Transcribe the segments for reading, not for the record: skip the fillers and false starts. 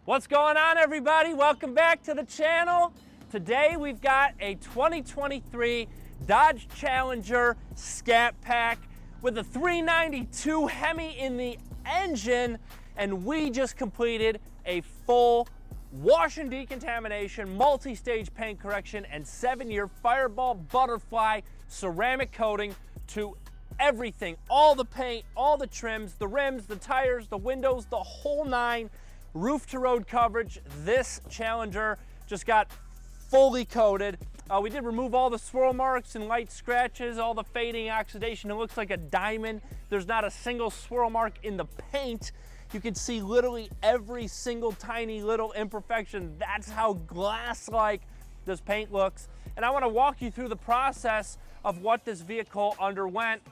What's going on, everybody? Welcome back to the channel. Today we've got a 2023 Dodge Challenger Scatpack with a 392 Hemi in the engine, and we just completed a full wash and decontamination, multi-stage paint correction, and 7-year Fireball Butterfly ceramic coating to everything, all the paint, all the trims, the rims, the tires, the windows, the whole nine. Roof to road coverage. This Challenger just got fully coated. We did remove all the swirl marks and light scratches, all the fading oxidation. It looks like a diamond. There's not a single swirl mark in the paint. You can see literally every single tiny little imperfection. That's how glass-like this paint looks. And I want to walk you through the process of what this vehicle underwent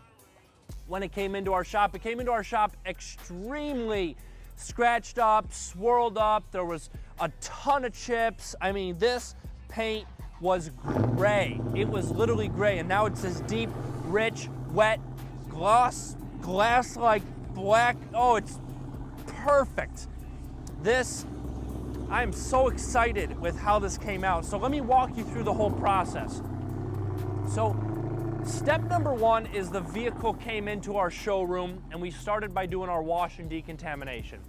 when it came into our shop. It came into our shop extremely scratched up, swirled up. There was a ton of chips. I mean, this paint was gray. It was literally gray, and now it's this deep, rich, wet, glass-like black. Oh, it's perfect. This, I'm so excited with how this came out. So let me walk you through the whole process. So step number one is the vehicle came into our showroom, and we started by doing our wash and decontamination.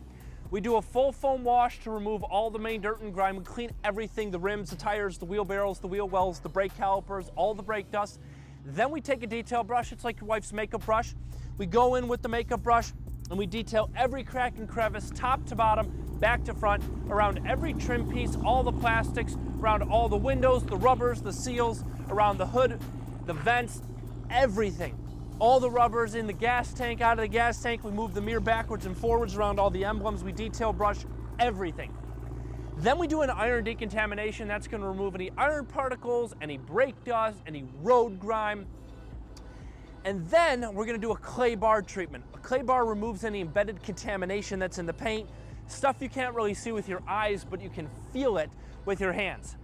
We do a full foam wash to remove all the main dirt and grime. We clean everything, the rims, the tires, the wheel barrels, the wheel wells, the brake calipers, all the brake dust. Then we take a detail brush. It's like your wife's makeup brush. We go in with the makeup brush and we detail every crack and crevice, top to bottom, back to front, around every trim piece, all the plastics, around all the windows, the rubbers, the seals, around the hood, the vents, everything. All the rubbers in the gas tank, out of the gas tank. We move the mirror backwards and forwards around all the emblems. We detail brush everything. Then we do an iron decontamination. That's going to remove any iron particles, any brake dust, any road grime. And then we're going to do a clay bar treatment. A clay bar removes any embedded contamination that's in the paint, stuff you can't really see with your eyes, but you can feel it with your hands.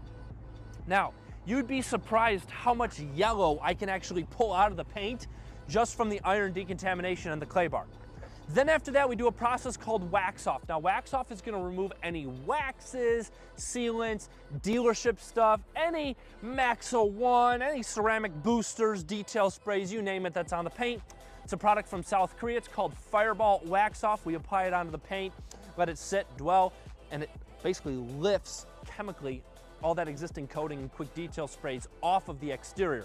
Now, you'd be surprised how much yellow I can actually pull out of the paint just from the iron decontamination and the clay bar. Then after that, we do a process called wax off. Now, wax off is going to remove any waxes, sealants, dealership stuff, any Maxo 1, any ceramic boosters, detail sprays, you name it, that's on the paint. It's a product from South Korea. It's called Fireball Wax Off. We apply it onto the paint, let it sit, dwell, and it basically lifts chemically all that existing coating and quick detail sprays off of the exterior.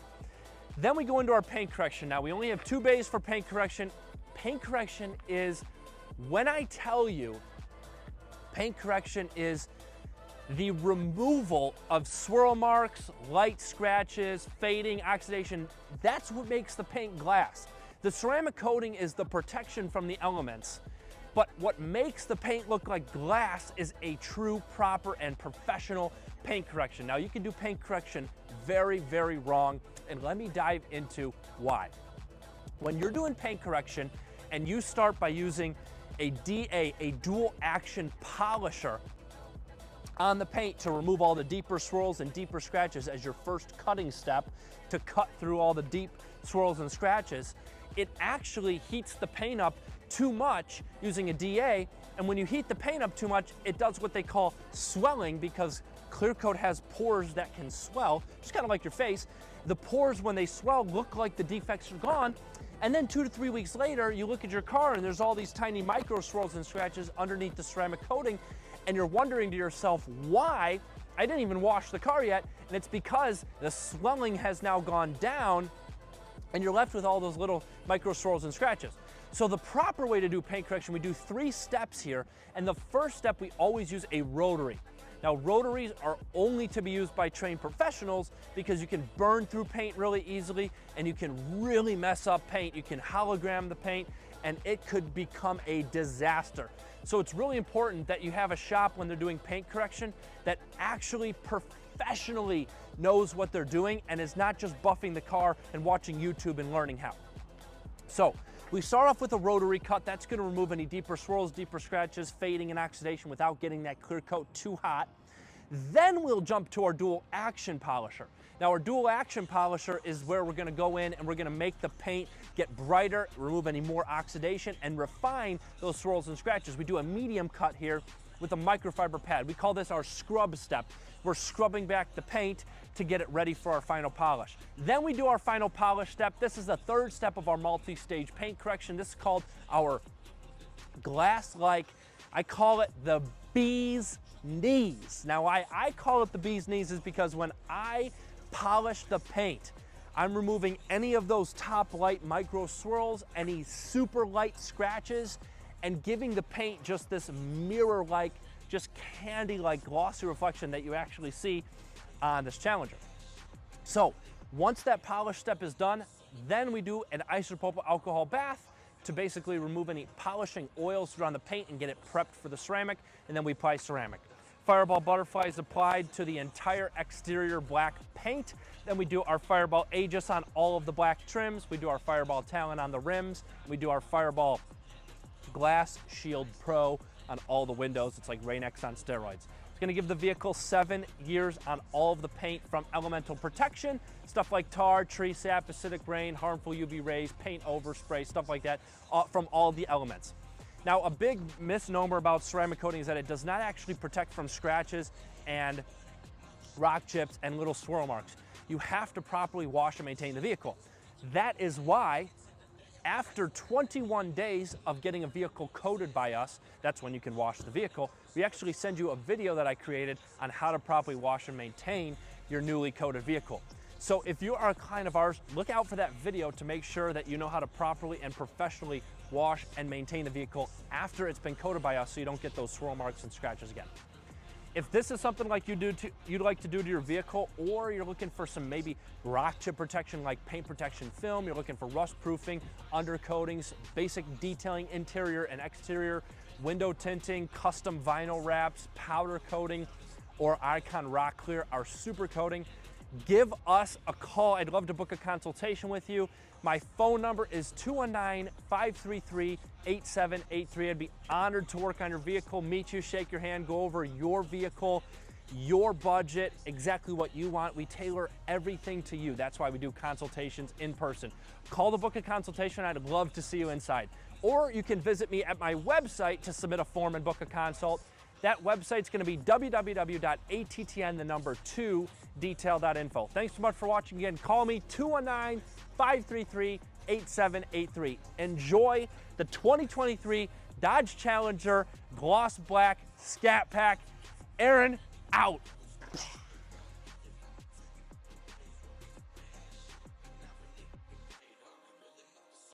Then we go into our paint correction. Now, we only have 2 bays for paint correction. Paint correction is, when I tell you, paint correction is the removal of swirl marks, light scratches, fading, oxidation. That's what makes the paint glass. The ceramic coating is the protection from the elements. But what makes the paint look like glass is a true, proper, and professional paint correction. Now, you can do paint correction very, very wrong, and let me dive into why. When you're doing paint correction and you start by using a DA, a dual action polisher, on the paint to remove all the deeper swirls and deeper scratches as your first cutting step to cut through all the deep swirls and scratches, it actually heats the paint up too much using a DA, and when you heat the paint up too much, it does what they call swelling, because clear coat has pores that can swell, just kind of like your face. The pores, when they swell, look like the defects are gone, and then 2 to 3 weeks later, you look at your car and there's all these tiny micro swirls and scratches underneath the ceramic coating, and you're wondering to yourself, why? I didn't even wash the car yet, and it's because the swelling has now gone down, and you're left with all those little micro swirls and scratches. So the proper way to do paint correction, we do 3 steps here, and the first step, we always use a rotary. Now, rotaries are only to be used by trained professionals because you can burn through paint really easily, and you can really mess up paint. You can hologram the paint, and it could become a disaster. So it's really important that you have a shop when they're doing paint correction that actually professionally knows what they're doing and is not just buffing the car and watching YouTube and learning how. So we start off with a rotary cut. That's going to remove any deeper swirls, deeper scratches, fading, and oxidation without getting that clear coat too hot. Then we'll jump to our dual action polisher. Now, our dual action polisher is where we're going to go in and we're going to make the paint get brighter, remove any more oxidation, and refine those swirls and scratches. We do a medium cut here with a microfiber pad. We call this our scrub step. We're scrubbing back the paint to get it ready for our final polish. Then we do our final polish step. This is the third step of our multi-stage paint correction. This is called our glass-like, I call it the bee's knees. Now, why I call it the bee's knees is because when I polish the paint, I'm removing any of those top light micro swirls, any super light scratches, and giving the paint just this mirror-like, just candy-like glossy reflection that you actually see on this Challenger. So once that polish step is done, then we do an isopropyl alcohol bath to basically remove any polishing oils around the paint and get it prepped for the ceramic, and then we apply ceramic. Fireball Butterfly is applied to the entire exterior black paint. Then we do our Fireball Aegis on all of the black trims. We do our Fireball Talon on the rims. We do our Fireball Glass Shield Pro on all the windows. It's like Rain-X on steroids. It's gonna give the vehicle 7 years on all of the paint from elemental protection, stuff like tar, tree sap, acidic rain, harmful UV rays, paint overspray, stuff like that, from all the elements. Now, a big misnomer about ceramic coating is that it does not actually protect from scratches and rock chips and little swirl marks. You have to properly wash and maintain the vehicle. That is why after 21 days of getting a vehicle coated by us, that's when you can wash the vehicle, we actually send you a video that I created on how to properly wash and maintain your newly coated vehicle. So if you are a client of ours, look out for that video to make sure that you know how to properly and professionally wash and maintain the vehicle after it's been coated by us so you don't get those swirl marks and scratches again. If this is something like you'd like to do to your vehicle, or you're looking for some maybe rock chip protection like paint protection film, you're looking for rust proofing, undercoatings, basic detailing, interior and exterior, window tinting, custom vinyl wraps, powder coating, or Icon Rock Clear, our super coating, give us a call. I'd love to book a consultation with you. My phone number is 219-533-8783. I'd be honored to work on your vehicle, meet you, shake your hand, go over your vehicle, your budget, exactly what you want. We tailor everything to you. That's why we do consultations in person. Call to book a consultation. I'd love to see you inside. Or you can visit me at my website to submit a form and book a consult. That website's going to be www.attn2detail.info. Thanks so much for watching. Again, call me 219-533-8783. Enjoy the 2023 Dodge Challenger Gloss Black Scat Pack. Aaron, out.